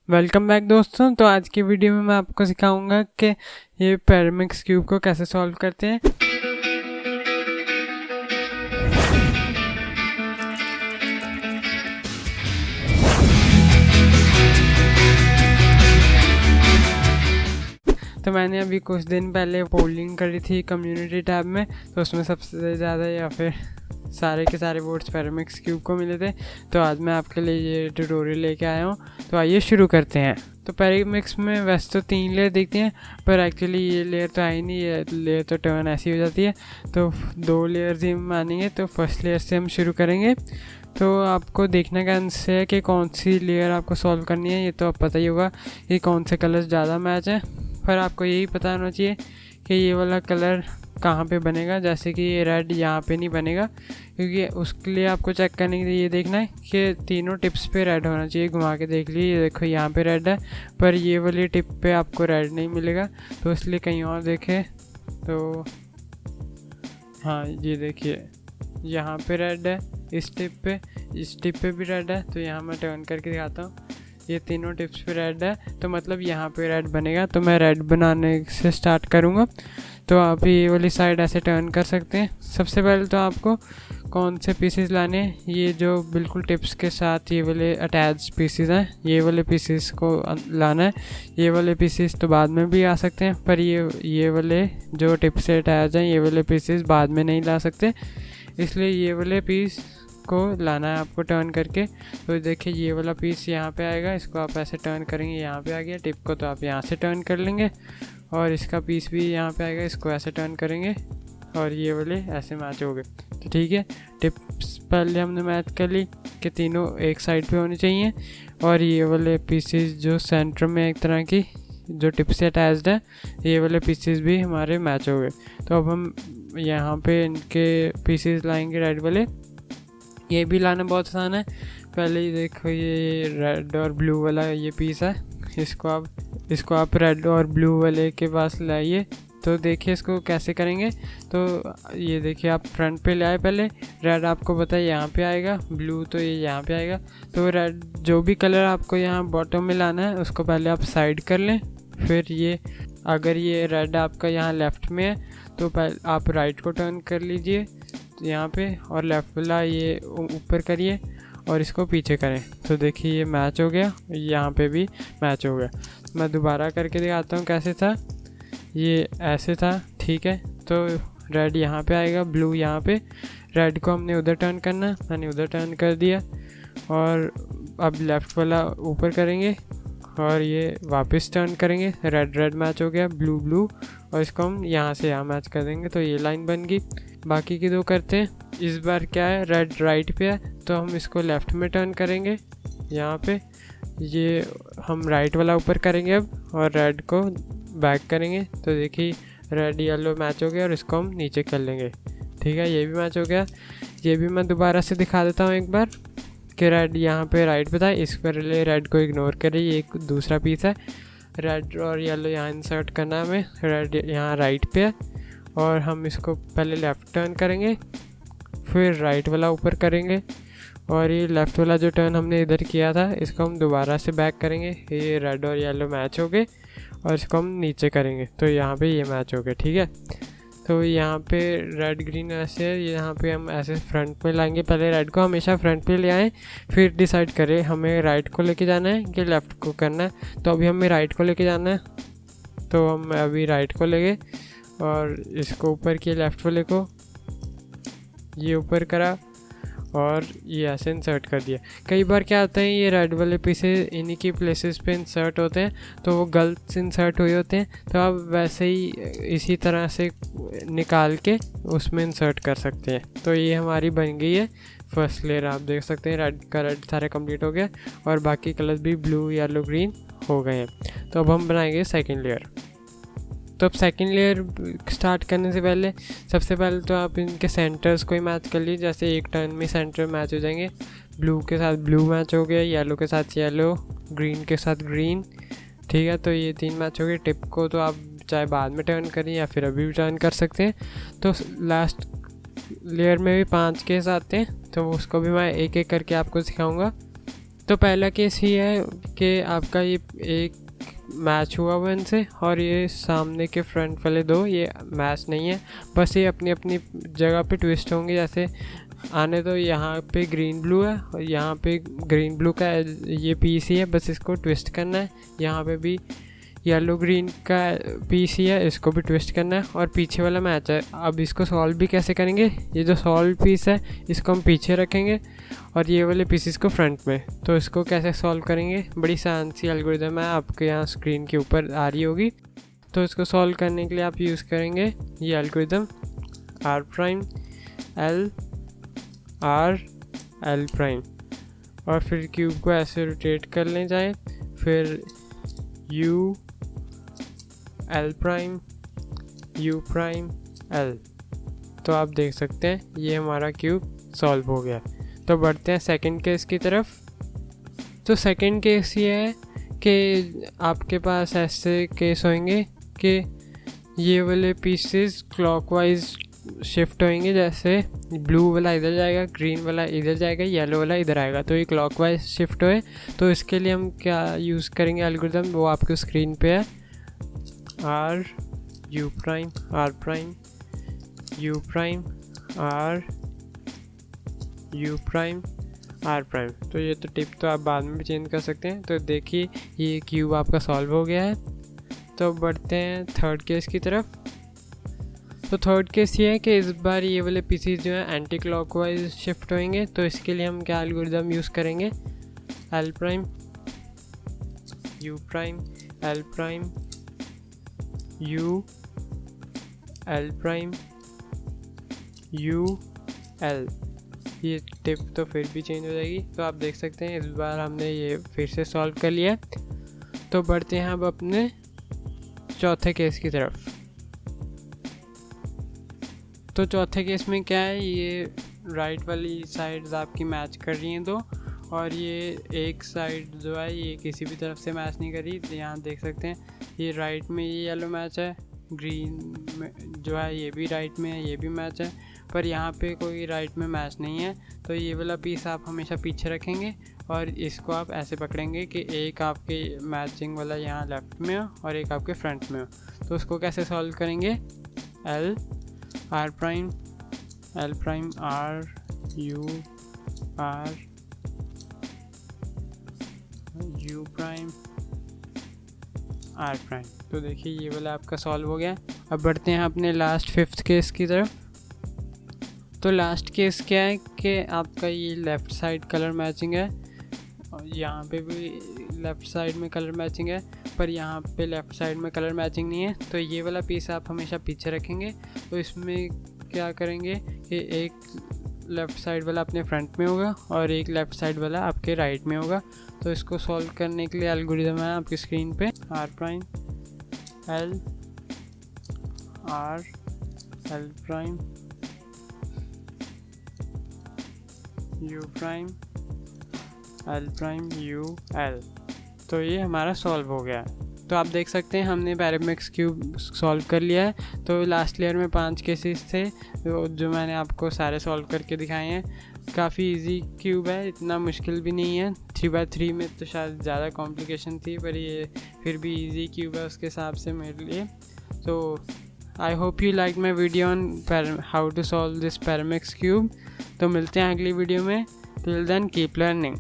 Welcome back दोस्तों। तो आज की वीडियो में मैं आपको सिखाऊंगा कि ये पैरामिक्स क्यूब को कैसे सॉल्व करते हैं। तो मैंने अभी कुछ दिन पहले पोलिंग करी थी कम्युनिटी टैब में, तो उसमें सबसे ज़्यादा या फिर सारे के सारे वोट्स पैरामिक्स क्यूब को मिले थे। तो आज मैं आपके लिए ये ट्यूटोरियल लेके आया हूँ। तो आइए शुरू करते हैं। तो पैरामिक्स में वैसे तो 3 लेयर दिखती हैं, पर एक्चुअली ये लेयर तो आई नहीं, ये लेयर तो टर्न ऐसी हो जाती है। तो 2 लेयर्स ही मानेंगे। तो फर्स्ट लेयर से हम शुरू करेंगे। तो आपको देखने का आंसर है कि कौन सी लेयर आपको सॉल्व करनी है। ये तो आप पता ही होगा कि कौन से कलर्स ज़्यादा मैच हैं, पर आपको यही पता होना चाहिए कि ये वाला कलर कहाँ पे बनेगा। जैसे कि ये रेड यहाँ पे नहीं बनेगा, क्योंकि उसके लिए आपको चेक करने के लिए ये देखना है कि तीनों टिप्स पे रेड होना चाहिए। घुमा के देख लीजिए, ये देखो यहाँ पे रेड है, पर ये वाली टिप पे आपको रेड नहीं मिलेगा। तो इसलिए कहीं और देखें तो हाँ, ये देखिए यहाँ पे रेड है, इस टिप पे भी रेड है। तो यहाँ मैं टर्न करके दिखाता हूँ, ये तीनों टिप्स पे रेड है, तो मतलब यहाँ पे रेड बनेगा। तो मैं रेड बनाने से स्टार्ट करूँगा। तो आप ये वाली साइड ऐसे टर्न कर सकते हैं। सबसे पहले तो आपको कौन से पीसेस लाने हैं, ये जो बिल्कुल टिप्स के साथ ये वाले अटैच पीसेस हैं, ये वाले पीसेस को लाना है। ये वाले पीसेस तो बाद में भी आ सकते हैं, पर ये वाले जो टिप से अटैच हैं, ये वाले पीसेस बाद में नहीं ला सकते, इसलिए ये वाले पीस को लाना है आपको टर्न करके। तो देखिए ये वाला पीस यहाँ पे आएगा, इसको आप ऐसे टर्न करेंगे, यहाँ पे आ गया। टिप को तो आप यहाँ से टर्न कर लेंगे, और इसका पीस भी यहाँ पे आएगा, इसको ऐसे टर्न करेंगे, और ये वाले ऐसे मैच हो गए। तो ठीक है, टिप्स पहले हमने मैच कर ली कि तीनों एक साइड पे होनी चाहिए, और ये वाले पीसेस जो सेंटर में एक तरह की जो टिप से अटैच्ड है, ये वाले पीसेस भी हमारे मैच हो गए। तो अब हम यहाँ पे इनके पीसेस लाएंगे रेड वाले। ये भी लाना बहुत आसान है। पहले ही देखो, ये रेड और ब्लू वाला ये पीस है, इसको आप रेड और ब्लू वाले के पास लाइए। तो देखिए इसको कैसे करेंगे। तो ये देखिए आप फ्रंट पे ले आए, पहले रेड आपको पता है यहाँ पे आएगा, ब्लू तो ये यहाँ पे आएगा। तो रेड जो भी कलर आपको यहाँ बॉटम में लाना है, उसको पहले आप साइड कर लें। फिर ये अगर ये रेड आपका यहाँ लेफ़्ट में है, तो पहले आप राइट को टर्न कर लीजिए यहाँ पे, और लेफ़्ट वाला ये ऊपर करिए और इसको पीछे करें। तो देखिए ये मैच हो गया, यहाँ पे भी मैच हो गया। मैं दोबारा करके दिखाता हूँ कैसे था। ये ऐसे था, ठीक है। तो रेड यहाँ पे आएगा, ब्लू यहाँ पे। रेड को हमने उधर टर्न करना है, मैंने उधर टर्न कर दिया, और अब लेफ़्ट वाला ऊपर करेंगे और ये वापस टर्न करेंगे। रेड मैच हो गया, ब्लू, और इसको हम यहाँ से यहाँ मैच कर देंगे। तो ये लाइन बन गई। बाकी की 2 करते हैं। इस बार क्या है, रेड राइट पे है, तो हम इसको लेफ़्ट में टर्न करेंगे यहाँ पे। ये हम राइट वाला ऊपर करेंगे अब, और रेड को बैक करेंगे। तो देखिए रेड येलो मैच हो गया, और इसको हम नीचे कर लेंगे। ठीक है, ये भी मैच हो गया। ये भी मैं दोबारा से दिखा देता हूँ एक बार कि रेड यहाँ पे राइट पे था, इस पर ले रेड को इग्नोर करें, ये एक दूसरा पीस है। रेड और येलो यहाँ इंसर्ट करना है हमें, रेड यहाँ राइट पे है, और हम इसको पहले लेफ़्ट टर्न करेंगे, फिर राइट वाला ऊपर करेंगे, और ये लेफ़्ट वाला जो टर्न हमने इधर किया था, इसको हम दोबारा से बैक करेंगे। ये रेड और येलो मैच हो गए, और इसको हम नीचे करेंगे। तो यहाँ पे ये मैच हो गए, ठीक है। तो यहाँ पे रेड ग्रीन ऐसे है, यहाँ पे हम ऐसे फ्रंट में लाएंगे। पहले रेड को हमेशा फ्रंट पे ले आएँ, फिर डिसाइड करें हमें राइट को लेके जाना है कि लेफ़्ट को करना है। तो अभी हमें राइट को लेके जाना है, तो हम अभी राइट को ले गए, और इसको ऊपर किए, लेफ़्ट वाले को ये ऊपर करा, और ये ऐसे इंसर्ट कर दिया। कई बार क्या होता है, ये रेड वाले पीसेस इन्हीं की प्लेसेस पे इंसर्ट होते हैं, तो वो गलत इंसर्ट हुए होते हैं। तो आप वैसे ही इसी तरह से निकाल के उसमें इंसर्ट कर सकते हैं। तो ये हमारी बन गई है फर्स्ट लेयर। आप देख सकते हैं रेड का रेड सारे कंप्लीट हो गया, और बाकी कलर भी ब्लू, येलो, ग्रीन हो गए हैं। तो अब हम बनाएंगे सेकेंड लेयर। तो अब सेकंड लेयर स्टार्ट करने से पहले सबसे पहले तो आप इनके सेंटर्स को ही मैच कर लीजिए। जैसे एक टर्न में सेंटर मैच हो जाएंगे, ब्लू के साथ ब्लू मैच हो गया, येलो के साथ येलो, ग्रीन के साथ ग्रीन, ठीक है। तो ये 3 मैच हो गए। टिप को तो आप चाहे बाद में टर्न करें या फिर अभी भी टर्न कर सकते हैं। तो लास्ट लेयर में भी 5 केस आते हैं, तो उसको भी मैं एक एक करके आपको सिखाऊंगा। तो पहला केस ये है कि आपका ये एक मैच हुआ हुआ इनसे, और ये सामने के फ्रंट वाले दो ये मैच नहीं है, बस ये अपनी अपनी जगह पे ट्विस्ट होंगे। जैसे आने तो यहाँ पे ग्रीन ब्लू है और यहाँ पे ग्रीन ब्लू का ये पीस ही है, बस इसको ट्विस्ट करना है। यहाँ पे भी येलो ग्रीन का पीस ही है, इसको भी ट्विस्ट करना है, और पीछे वाला मैच है। अब इसको सॉल्व भी कैसे करेंगे, ये जो सॉल्व पीस है इसको हम पीछे रखेंगे और ये वाले पीसेस को फ्रंट में। तो इसको कैसे सॉल्व करेंगे, बड़ी आसान सी एल्गोरिदम है, आपके यहाँ स्क्रीन के ऊपर आ रही होगी। तो इसको सॉल्व करने के लिए आप यूज़ करेंगे ये algorithm R prime L R L prime, और फिर क्यूब को ऐसे रोटेट कर लें जाए, फिर U L prime U prime L। तो आप देख सकते हैं ये हमारा क्यूब सॉल्व हो गया। तो बढ़ते हैं सेकंड केस की तरफ। तो सेकंड केस ये है कि आपके पास ऐसे केस होंगे कि ये वाले पीसेस क्लॉकवाइज शिफ्ट होंगे। जैसे ब्लू वाला इधर जाएगा, ग्रीन वाला इधर जाएगा, येलो वाला इधर आएगा, तो ये क्लॉकवाइज शिफ्ट होए। तो इसके लिए हम क्या यूज़ करेंगे एल्गोरिदम, वो आपके स्क्रीन पे है। R U prime R prime U prime R U prime R prime. तो ये तो टिप तो आप बाद में भी चेंज कर सकते हैं। तो देखिए ये क्यूब आपका सॉल्व हो गया है। तो बढ़ते हैं थर्ड केस की तरफ। तो थर्ड केस ये है कि इस बार ये वाले पीसीज जो हैं एंटी क्लॉकवाइज शिफ्ट होंगे। तो इसके लिए हम क्या एल्गोरिदम यूज़ करेंगे, L prime U prime L prime U L prime U L। ये टिप तो फिर भी चेंज हो जाएगी। तो आप देख सकते हैं इस बार हमने ये फिर से सॉल्व कर लिया। तो बढ़ते हैं अब अपने चौथे केस की तरफ। तो चौथे केस में क्या है, ये राइट वाली साइड्स आपकी मैच कर रही हैं दो, और ये एक साइड जो है ये किसी भी तरफ से मैच नहीं कर रही। यहाँ देख सकते हैं ये राइट में ये येलो मैच है, ग्रीन में जो है ये भी राइट में है, ये भी मैच है, पर यहाँ पे कोई राइट में मैच नहीं है। तो ये वाला पीस आप हमेशा पीछे रखेंगे और इसको आप ऐसे पकड़ेंगे कि एक आपके मैचिंग वाला यहाँ लेफ़्ट में हो और एक आपके फ्रंट में हो। तो उसको कैसे सॉल्व करेंगे, L R prime L prime R U R U prime R prime. तो देखिए ये वाला आपका सॉल्व हो गया। अब बढ़ते हैं अपने लास्ट फिफ्थ केस की तरफ। तो लास्ट केस क्या है कि आपका ये लेफ़्ट साइड कलर मैचिंग है और यहाँ पे भी लेफ़्ट साइड में कलर मैचिंग है, पर यहाँ पे लेफ़्ट साइड में कलर मैचिंग नहीं है। तो ये वाला पीस आप हमेशा पीछे रखेंगे। तो इसमें क्या करेंगे कि एक लेफ़्ट साइड वाला अपने फ्रंट में होगा और एक लेफ़्ट साइड वाला आपके राइट में होगा। तो इसको सॉल्व करने के लिए एल्गोरिदम है आपकी स्क्रीन पे, R prime L R L prime U prime L prime U L। तो ये हमारा सॉल्व हो गया है। तो आप देख सकते हैं हमने पैरामेक्स क्यूब सॉल्व कर लिया है। तो लास्ट लेयर में 5 केसेस थे जो मैंने आपको सारे सॉल्व करके दिखाए हैं। काफ़ी इजी क्यूब है, इतना मुश्किल भी नहीं है। 3x3 में तो शायद ज़्यादा कॉम्प्लिकेशन थी, पर ये फिर भी इजी क्यूब है उसके हिसाब से मेरे लिए। तो I hope you like my video on how to solve this Pyraminx cube. तो मिलते हैं अगली वीडियो में। Till then keep learning.